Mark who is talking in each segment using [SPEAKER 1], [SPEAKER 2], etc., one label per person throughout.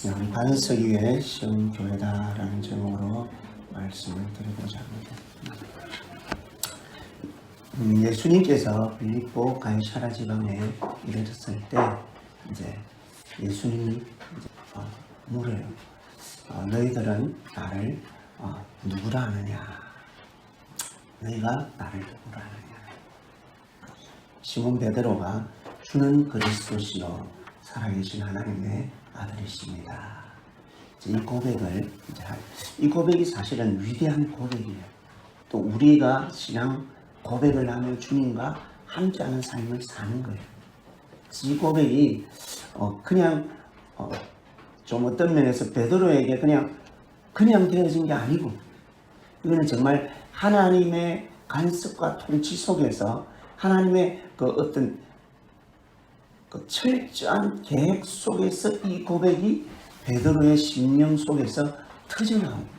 [SPEAKER 1] 우리 반석이의 시험교회다라는 제목으로 말씀을 드리고자 합니다. 예수님께서 빌립보 가이사랴 지방에 이르렀을 때 이제 예수님이 물어요. 너희들은 나를 누구라 하느냐? 너희가 나를 누구라 하느냐? 시몬 베드로가 주는 그리스도시요 살아계신 하나님의 아들이십니다. 이 고백이 사실은 위대한 고백이에요. 또 우리가 신앙 고백을 하며 주님과 함께하는 삶을 사는 거예요. 이 고백이 그냥 좀 어떤 면에서 베드로에게 그냥 되어진 게 아니고, 이거는 정말 하나님의 간섭과 통치 속에서 하나님의 그 어떤 그 철저한 계획 속에서 이 고백이 베드로의 심령 속에서 터져나옵니다.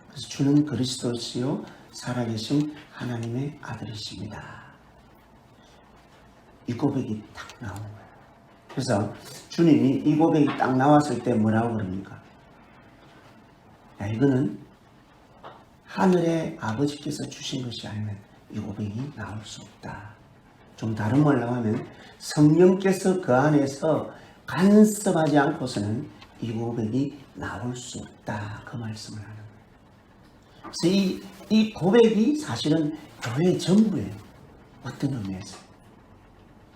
[SPEAKER 1] 그래서 주는 그리스도시요 살아계신 하나님의 아들이십니다. 이 고백이 딱 나오는 거예요. 그래서 주님이 이 고백이 딱 나왔을 때 뭐라고 그럽니까? 야, 이거는 하늘의 아버지께서 주신 것이 아니면 이 고백이 나올 수 없다. 좀 다른 말로 하면 성령께서 그 안에서 간섭하지 않고서는 이 고백이 나올 수 없다. 그 말씀을 하는 거예요. 그래서 이 고백이 사실은 교회의 전부예요. 어떤 의미에서.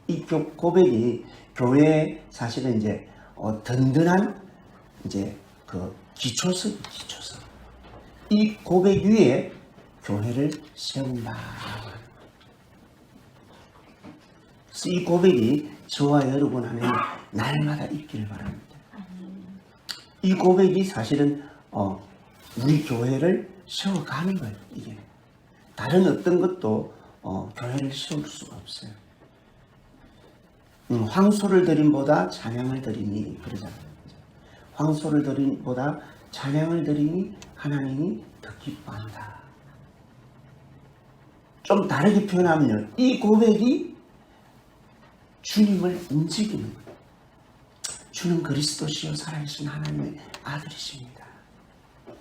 [SPEAKER 1] 이 고백이 교회의 사실은 이제 든든한 이제 그 기초석. 이 고백 위에 교회를 세운다. 그래서 이 고백이 저와 여러분 안에 날마다 있기를 바랍니다. 이 고백이 사실은 우리 교회를 세워가는 거예요. 이게 다른 어떤 것도 교회를 세울 수가 없어요. 황소를 드림보다 찬양을 드리니 그러잖아요. 황소를 드림보다 찬양을 드리니 하나님이 더 기뻐한다. 좀 다르게 표현하면요, 이 고백이 주님을 움직이는 거예요. 주는 그리스도시요 살아계신 하나님의 아들이십니다.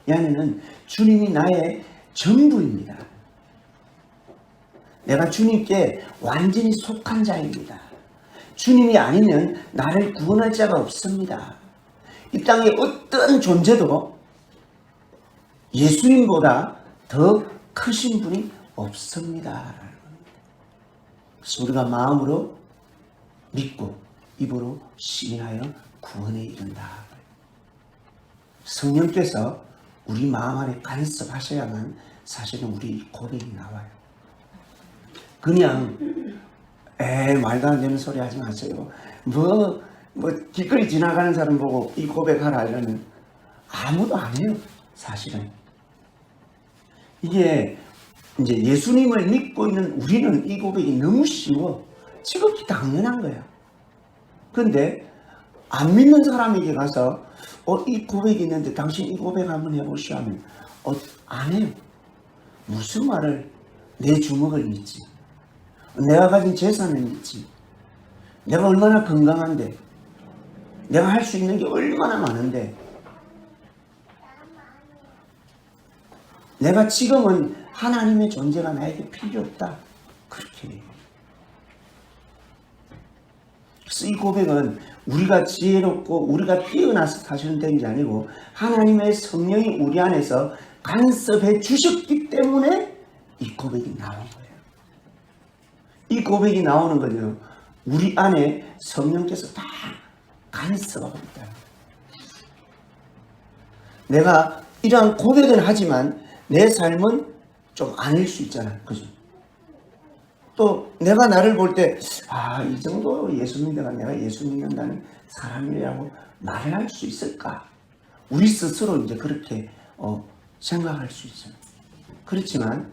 [SPEAKER 1] 이 안에는 주님이 나의 전부입니다. 내가 주님께 완전히 속한 자입니다. 주님이 아니면 나를 구원할 자가 없습니다. 이 땅에 어떤 존재도 예수님보다 더 크신 분이 없습니다. 그래서 우리가 마음으로 믿고 입으로 시인하여 구원에 이른다. 성령께서 우리 마음 안에 간섭하셔야만 사실은 우리 고백이 나와요. 그냥 말도 안 되는 소리 하지 마세요. 뭐 길거리 지나가는 사람 보고 이 고백하라 이러면 아무도 안 해요. 사실은 이게 이제 예수님을 믿고 있는 우리는 이 고백이 너무 쉬워. 지극히 당연한 거야. 근데 안 믿는 사람에게 가서 이 고백이 있는데 당신 이 고백 한번 해보시오 하면 안 해요. 무슨 말을 내 주먹을 믿지, 내가 가진 재산을 믿지, 내가 얼마나 건강한데, 내가 할 수 있는 게 얼마나 많은데, 내가 지금은 하나님의 존재가 나에게 필요 없다. 그렇게 해요. 그래서 이 고백은 우리가 지혜롭고 우리가 뛰어나서 사실은 된 게 아니고 하나님의 성령이 우리 안에서 간섭해 주셨기 때문에 이 고백이 나온 거예요. 이 고백이 나오는 거죠. 우리 안에 성령께서 다 간섭하고 있다. 내가 이러한 고백은 하지만 내 삶은 좀 아닐 수 있잖아요. 그죠? 또 내가 나를 볼 때 이 정도 예수 믿다가 내가 예수 믿는다는 사람이라고 말을 할 수 있을까? 우리 스스로 이제 그렇게 생각할 수 있어요. 그렇지만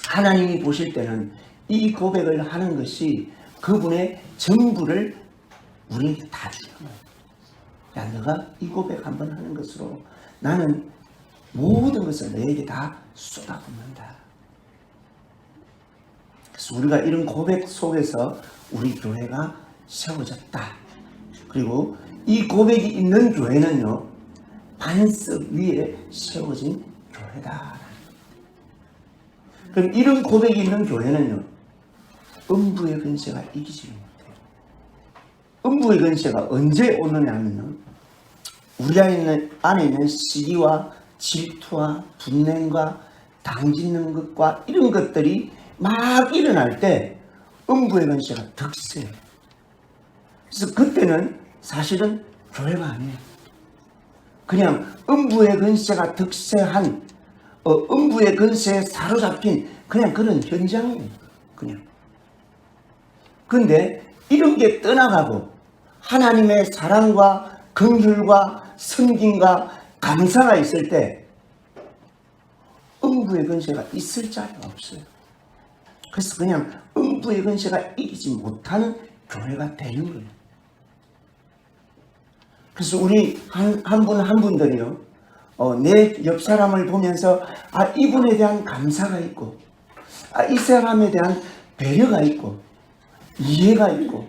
[SPEAKER 1] 하나님이 보실 때는 이 고백을 하는 것이 그분의 전부를 우리에게 다 주는 거예요. 야, 너가 이 고백 한번 하는 것으로 나는 모든 것을 너에게 다 쏟아붓는다. 그래서 우리가 이런 고백 속에서 우리 교회가 세워졌다. 그리고 이 고백이 있는 교회는요, 반석 위에 세워진 교회다. 그럼 이런 고백이 있는 교회는요, 음부의 근세가 이기지 못해요. 음부의 근세가 언제 오느냐 하면요, 우리 안에 있는 시기와 질투와 분냄과 당짓는 것과 이런 것들이 막 일어날 때 음부의 근세가 득세해요. 그래서 그때는 사실은 교회가 아니에요. 그냥 음부의 근세가 득세한 음부의 근세에 사로잡힌 그냥 그런 현장이에요. 그냥. 근데 이런 게 떠나가고 하나님의 사랑과 긍휼과 섬김과 감사가 있을 때 음부의 근세가 있을 자리가 없어요. 그래서 그냥 음부의 근세가 이기지 못하는 교회가 되는 거예요. 그래서 우리 한 분 한 분들이요, 내 옆 사람을 보면서 이분에 대한 감사가 있고, 이 사람에 대한 배려가 있고, 이해가 있고,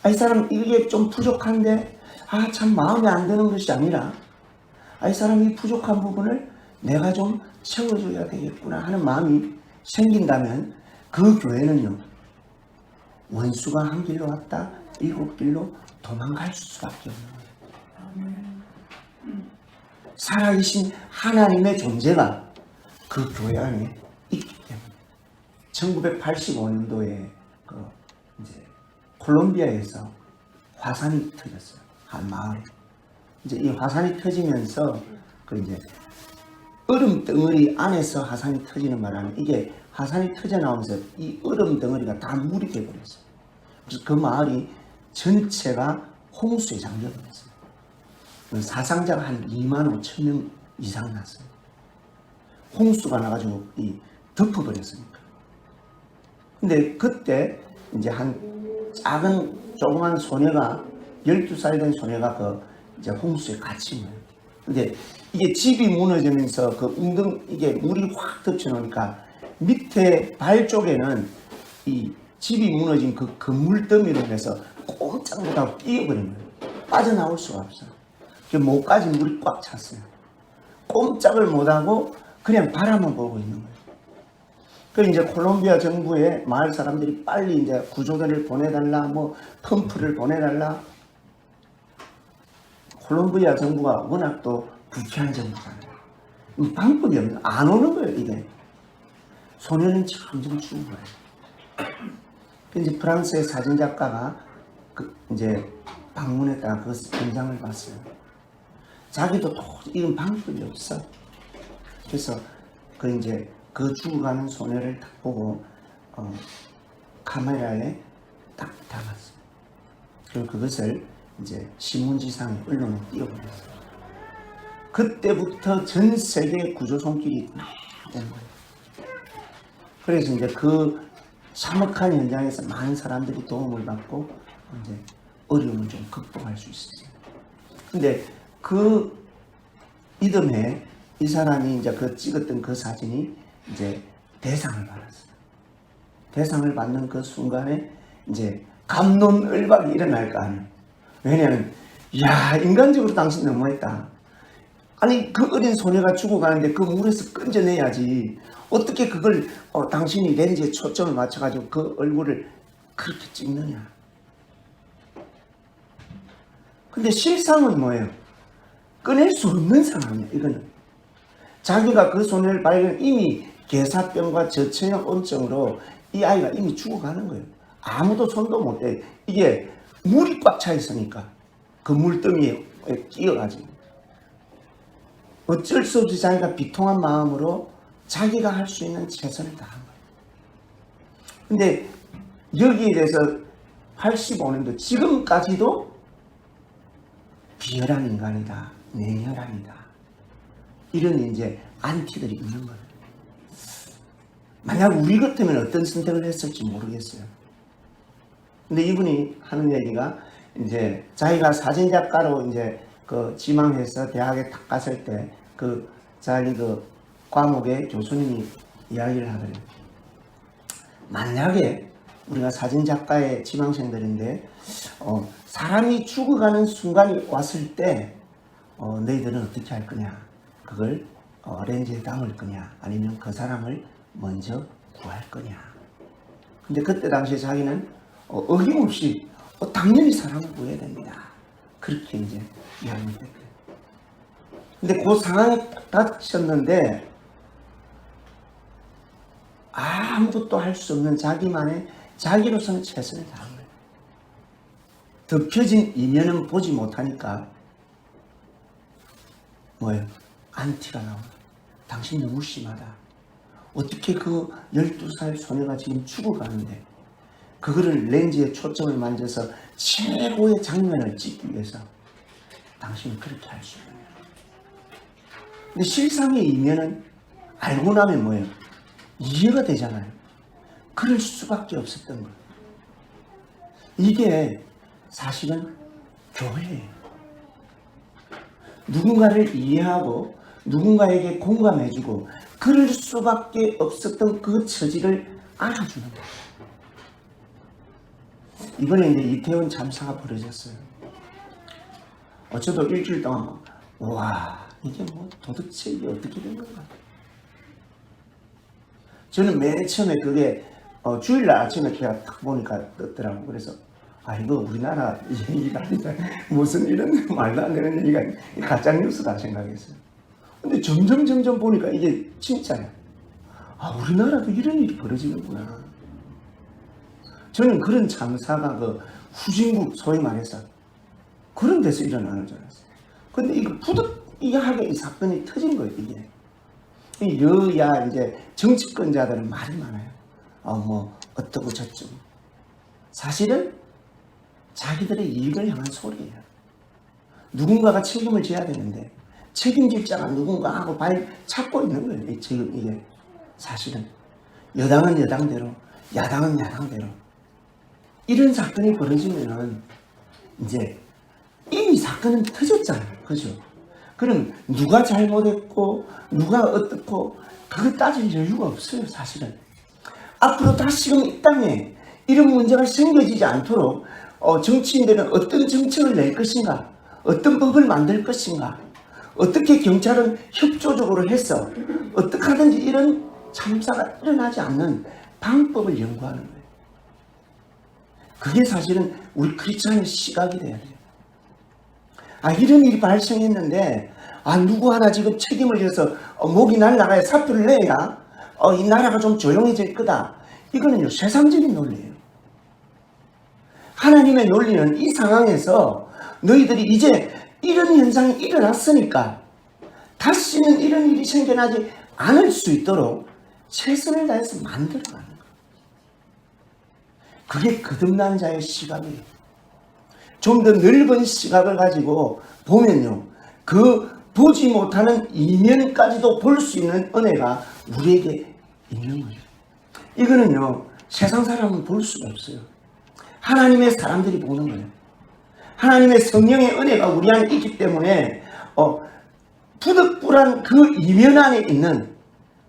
[SPEAKER 1] 이 사람 이게 좀 부족한데 참 마음에 안 드는 것이 아니라 이 사람이 부족한 부분을 내가 좀 채워줘야 되겠구나 하는 마음이 생긴다면 그 교회는요, 원수가 한 길로 왔다 7길로 도망갈 수밖에 없는 거예요. 살아계신 하나님의 존재가 그 교회 안에 있기 때문에 1985년도에 이제 콜롬비아에서 화산이 터졌어요. 한 마을에. 이제 이 화산이 터지면서 이제 얼음 덩어리 안에서 화산이 터지는 바람에 이게 화산이 터져 나오면서 이 얼음 덩어리가 다 물이 되어버렸어요. 그래서 그 마을이 전체가 홍수에 잠겨버렸어요. 사상자가 한 2만 5천 명 이상 났어요. 홍수가 나가지고 덮어버렸으니까. 근데 그때 이제 한 작은 조그만 소녀가 12살 된 소녀가 이제 홍수에 갇힌 거예요. 근데 이게 집이 무너지면서 이게 물이 확 덮쳐놓으니까 밑에 발 쪽에는 이 집이 무너진 그 건물더미로 해서 꼼짝 못하고 뛰어버린 거예요. 빠져나올 수가 없어요. 목까지 물이 꽉 찼어요. 꼼짝을 못하고 그냥 바라만 보고 있는 거예요. 그래서 이제 콜롬비아 정부에 마을 사람들이 빨리 이제 구조대를 보내달라, 펌프를 보내달라. 콜롬비아 정부가 워낙 또 부패한 정부잖아요. 방법이 없는, 안 오는 거예요, 이게. 소녀는 점점 죽은 거예요. 이제 프랑스의 사진작가가 이제 방문했다가 그 현장을 봤어요. 자기도 이런 방법이 없어. 그래서 이제 그 죽어가는 소녀를 딱 보고 카메라에 딱 담았어요. 그리고 그것을 이제 신문지상에 언론에 띄워버렸어요. 그때부터 전 세계 구조 손길이 막 된 거예요. 그래서 이제 그 참혹한 현장에서 많은 사람들이 도움을 받고 이제 어려움을 좀 극복할 수 있었어요. 근데 그 이듬해 이 사람이 이제 찍었던 그 사진이 이제 대상을 받았어요. 대상을 받는 그 순간에 이제 갑론을박이 일어날 거 아니에요. 왜냐하면 인간적으로 당신 너무했다. 아니 그 어린 소녀가 죽어가는데 그 물에서 건져내야지. 어떻게 그걸 당신이 렌즈에 초점을 맞춰가지고 그 얼굴을 그렇게 찍느냐. 근데 실상은 뭐예요? 꺼낼 수 없는 상황이에요. 이거는 자기가 그 소녀를 발견 이미 괴사병과 저체형 온증으로 이 아이가 이미 죽어가는 거예요. 아무도 손도 못 대. 이게 물이 꽉 차 있으니까 그 물더미에 끼어가지고 어쩔 수 없이 자기가 비통한 마음으로 자기가 할 수 있는 최선을 다한 거예요. 근데 여기에 대해서 85년도 지금까지도 비열한 인간이다, 냉혈한이다, 이런 이제 안티들이 있는 거예요. 만약 우리 같으면 어떤 선택을 했을지 모르겠어요. 근데 이분이 하는 얘기가 이제 자기가 사진작가로 이제 지망해서 대학에 딱 갔을 때 자기 과목의 교수님이 이야기를 하더래요. 만약에 우리가 사진작가의 지망생들인데 사람이 죽어가는 순간이 왔을 때 너희들은 어떻게 할 거냐? 그걸 렌즈에 담을 거냐? 아니면 그 사람을 먼저 구할 거냐? 근데 그때 당시에 자기는 어김없이 당연히 사람을 구해야 됩니다. 그렇게 이제 이야기를 했대요. 근데 그 상황에 닥쳤는데 아무것도 할 수 없는 자기로서는 최선을 다한 거예요. 덮여진 이면은 보지 못하니까 뭐예요? 안티가 나와요. 당신 너무 심하다. 어떻게 그 12살 소녀가 지금 죽어가는데 그거를 렌즈에 초점을 만져서 최고의 장면을 찍기 위해서 당신은 그렇게 할 수 있는 거예요. 근데 실상의 이면은 알고 나면 뭐예요? 이해가 되잖아요. 그럴 수밖에 없었던 거예요. 이게 사실은 교회예요. 누군가를 이해하고 누군가에게 공감해주고 그럴 수밖에 없었던 그 처지를 알아주는 거예요. 이번에 이제 이태원 참사가 벌어졌어요. 저도 일주일 동안 와 이게 뭐 도대체 이게 어떻게 된 건가? 저는 맨 처음에 그게 주일날 아침에 제가 딱 보니까 떴더라고. 그래서 이거 우리나라 얘기가 아니다. 무슨 이런 말도 안 되는 얘기가 가짜뉴스다 생각했어요. 근데 점점 보니까 이게 진짜야. 우리나라도 이런 일이 벌어지는구나. 저는 그런 참사가 그 후진국 소위 말해서 그런 데서 일어나는 줄 알았어요. 근데 이거 부득이하게 이 사건이 터진 거예요, 이게. 여야 이제 정치권자들은 말이 많아요. 뭐 어떠고 저쩌고. 사실은 자기들의 이익을 향한 소리예요. 누군가가 책임을 져야 되는데 책임질 자가 누군가 하고 발 찾고 있는 거예요. 지금 이게 사실은 여당은 여당대로, 야당은 야당대로 이런 사건이 벌어지면은 이제 이미 사건은 터졌잖아요. 그죠? 그럼 누가 잘못했고 누가 어떻고 그거 따질 여유가 없어요. 사실은 앞으로 다시금 이 땅에 이런 문제가 생겨지지 않도록 정치인들은 어떤 정책을 낼 것인가, 어떤 법을 만들 것인가, 어떻게 경찰은 협조적으로 해서 어떻게 하든지 이런 참사가 일어나지 않는 방법을 연구하는 거예요. 그게 사실은 우리 크리스찬의 시각이 돼야 돼요. 이런 일이 발생했는데 누구 하나 지금 책임을 져서 목이 날아가야 사표를 내야 이 나라가 좀 조용해질 거다. 이거는요 세상적인 논리예요. 하나님의 논리는 이 상황에서 너희들이 이제 이런 현상이 일어났으니까 다시는 이런 일이 생겨나지 않을 수 있도록 최선을 다해서 만들어가는 거예요. 그게 거듭난 자의 시각이에요. 좀 더 넓은 시각을 가지고 보면요, 그 보지 못하는 이면까지도 볼 수 있는 은혜가 우리에게 있는 거예요. 이거는요 세상 사람은 볼 수가 없어요. 하나님의 사람들이 보는 거예요. 하나님의 성령의 은혜가 우리 안에 있기 때문에 부득불한 그 이면 안에 있는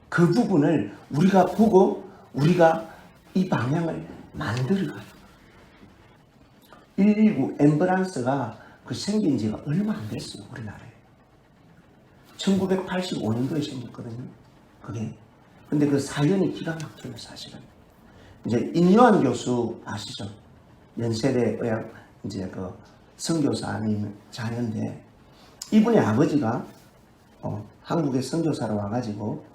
[SPEAKER 1] 그 부분을 우리가 보고 우리가 이 방향을 만들어가요. 119 앰뷸런스가 생긴 지가 얼마 안 됐어요. 우리나라에 1985년도에 생겼거든요. 그게 근데 그 사연이 기가 막혀요. 사실은 이제 인요한 교수 아시죠? 연세대 의학 이제 그 선교사 아닌 자녀인데 이분의 아버지가 한국에 선교사로 와가지고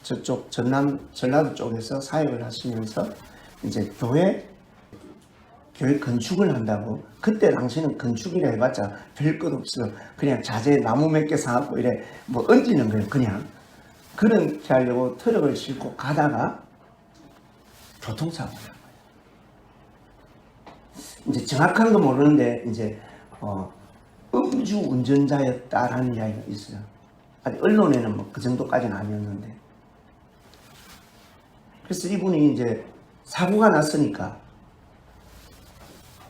[SPEAKER 1] 저쪽 전라도 쪽에서 사역을 하시면서 이제 교회 건축을 한다고. 그때 당시는 건축이라 해봤자 별 것 없어요. 그냥 자재 나무 몇 개 사갖고 이래 뭐 얹는 거예요. 그냥 그렇게 하려고 트럭을 싣고 가다가 교통사고가 난 거예요. 이제 정확한 건 모르는데 이제 음주 운전자였다라는 이야기가 있어요. 아직 언론에는 뭐 그 정도까지는 아니었는데. 그래서 이분이 이제 사고가 났으니까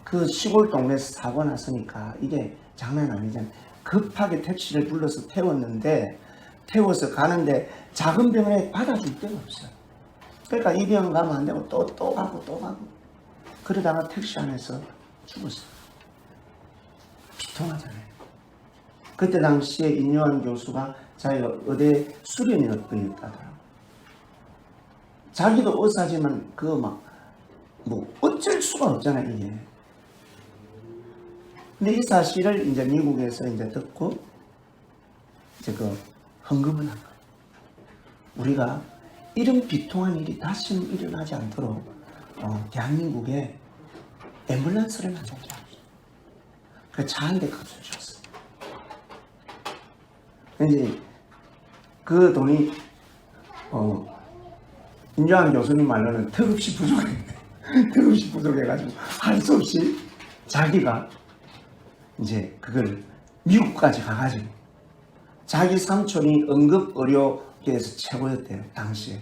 [SPEAKER 1] 그 시골 동네에서 사고가 났으니까 이게 장난 아니잖아요. 급하게 택시를 불러서 태웠는데 태워서 가는데 작은 병원에 받아줄 데가 없어요. 그러니까 이 병원 가면 안 되고 또 가고 또 가고 그러다가 택시 안에서 죽었어요. 비통하잖아요. 그때 당시에 인요한 교수가 자기가 의대 수련이었다더라고요. 자기도 의사지만 그거 막 뭐 어쩔 수가 없잖아요, 이게. 근데 이 사실을 이제 미국에서 이제 듣고 이제 그 헌금을 한 거예요. 우리가 이런 비통한 일이 다시는 일어나지 않도록 대한민국에 앰뷸런스를 만들자. 그래서 차 한 대 값을 줬어요. 이제 그 돈이 인조한 교수님 말로는 턱없이 부족했네. 턱없이 부족해가지고 할 수 없이 자기가 이제 그걸 미국까지 가가지고 자기 삼촌이 응급의료계에서 최고였대요. 당시에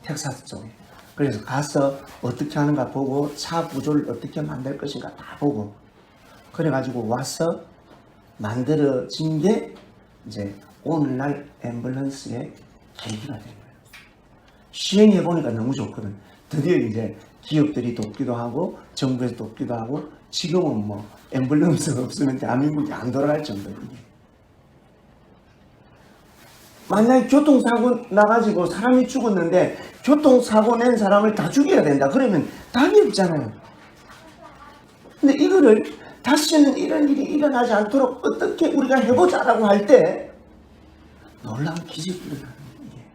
[SPEAKER 1] 텍사스 쪽에. 그래서 가서 어떻게 하는가 보고 차 구조를 어떻게 만들 것인가 다 보고 그래가지고 와서 만들어진 게 이제 오늘날 앰뷸런스의 계기가 된 거예요. 시행해보니까 너무 좋거든. 드디어 이제 기업들이 돕기도 하고 정부에서 돕기도 하고 지금은 뭐 앰뷸런스가 없으면 대한민국이 안 돌아갈 정도예요. 만약에 교통사고 나가지고 사람이 죽었는데 교통사고 낸 사람을 다 죽여야 된다. 그러면 답이 없잖아요. 근데 이거를 다시는 이런 일이 일어나지 않도록 어떻게 우리가 해보자라고 할 때 놀라운 기적이 일어나는 거예요.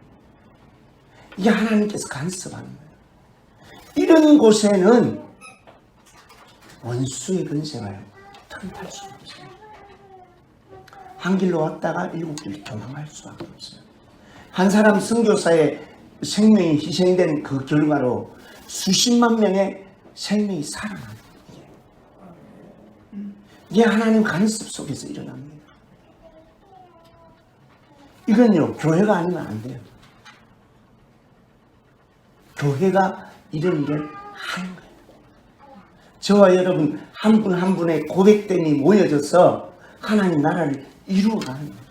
[SPEAKER 1] 이게 하나님께서 간섭하는 거예요. 이런 곳에는 원수의 근세가요 틈탈 수가 없어요. 한 길로 왔다가 일곱 길로 도망갈 수밖에 없어요. 한 사람 선교사의 생명이 희생된 그 결과로 수십만 명의 생명이 살아나는 이게 하나님 간섭 속에서 일어납니다. 이건요 교회가 아니면 안 돼요. 교회가 이런 일을 하는 거예요. 저와 여러분 한 분 한 분의 고백됨이 모여져서 하나님 나라를 이루어가는 거예요.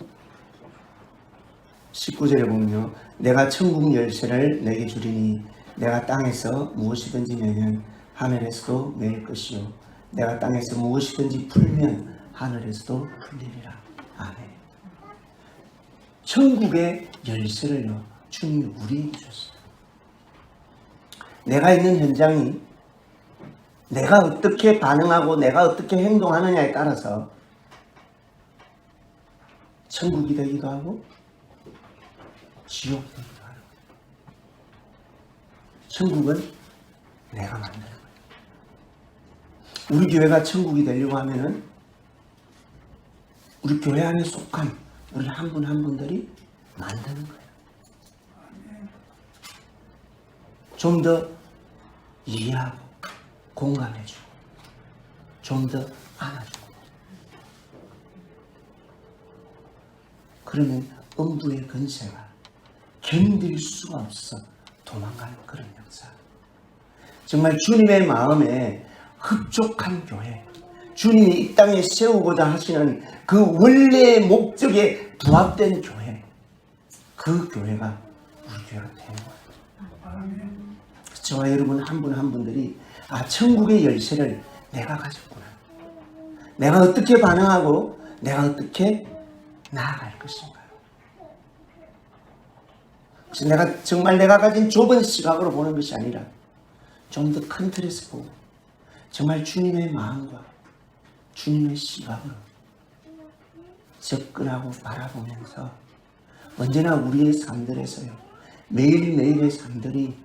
[SPEAKER 1] 19절에 보면요. 내가 천국 열쇠를 내게 주리니 내가 땅에서 무엇이든지 내면 하늘에서도 매일 것이요 내가 땅에서 무엇이든지 풀면 하늘에서도 풀리리라. 아멘. 천국의 열쇠를요 주님이 우리에게 줬어요. 내가 있는 현장이 내가 어떻게 반응하고 내가 어떻게 행동하느냐에 따라서 천국이 되기도 하고 지옥이 되기도 하고. 천국은 내가 만드는 거예요. 우리 교회가 천국이 되려고 하면은 우리 교회 안에 속한 우리 한 분 한 분들이 만드는 거예요. 좀 더 이해하고 공감해주고 좀 더 안아주고 그러면 음부의 근세가 견딜 수가 없어 도망가는 그런 역사. 정말 주님의 마음에 흡족한 교회, 주님이 이 땅에 세우고자 하시는 그 원래의 목적에 부합된 교회, 그 교회가 우리 교회가 되는 거예요. 저와 여러분 한 분 한 분들이 천국의 열쇠를 내가 가졌구나. 내가 어떻게 반응하고 내가 어떻게 나아갈 것인가. 그래서 내가 정말 내가 가진 좁은 시각으로 보는 것이 아니라 좀 더 큰 틀에서 보고 정말 주님의 마음과 주님의 시각으로 접근하고 바라보면서 언제나 우리의 삶들에서요 매일매일의 삶들이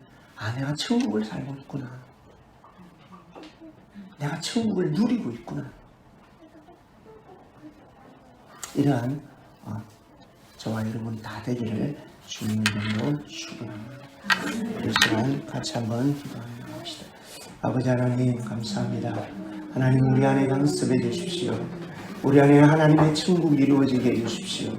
[SPEAKER 1] 내가 천국을 살고 있구나. 내가 천국을 누리고 있구나. 이러한 저와 여러분 다 되기를 주님의 이름으로 축원합니다. 이 시간 같이 한번 기도합시다. 아버지 하나님 감사합니다. 하나님 우리 안에 간섭해 주십시오. 우리 안에 하나님의 천국이 이루어지게 해주십시오.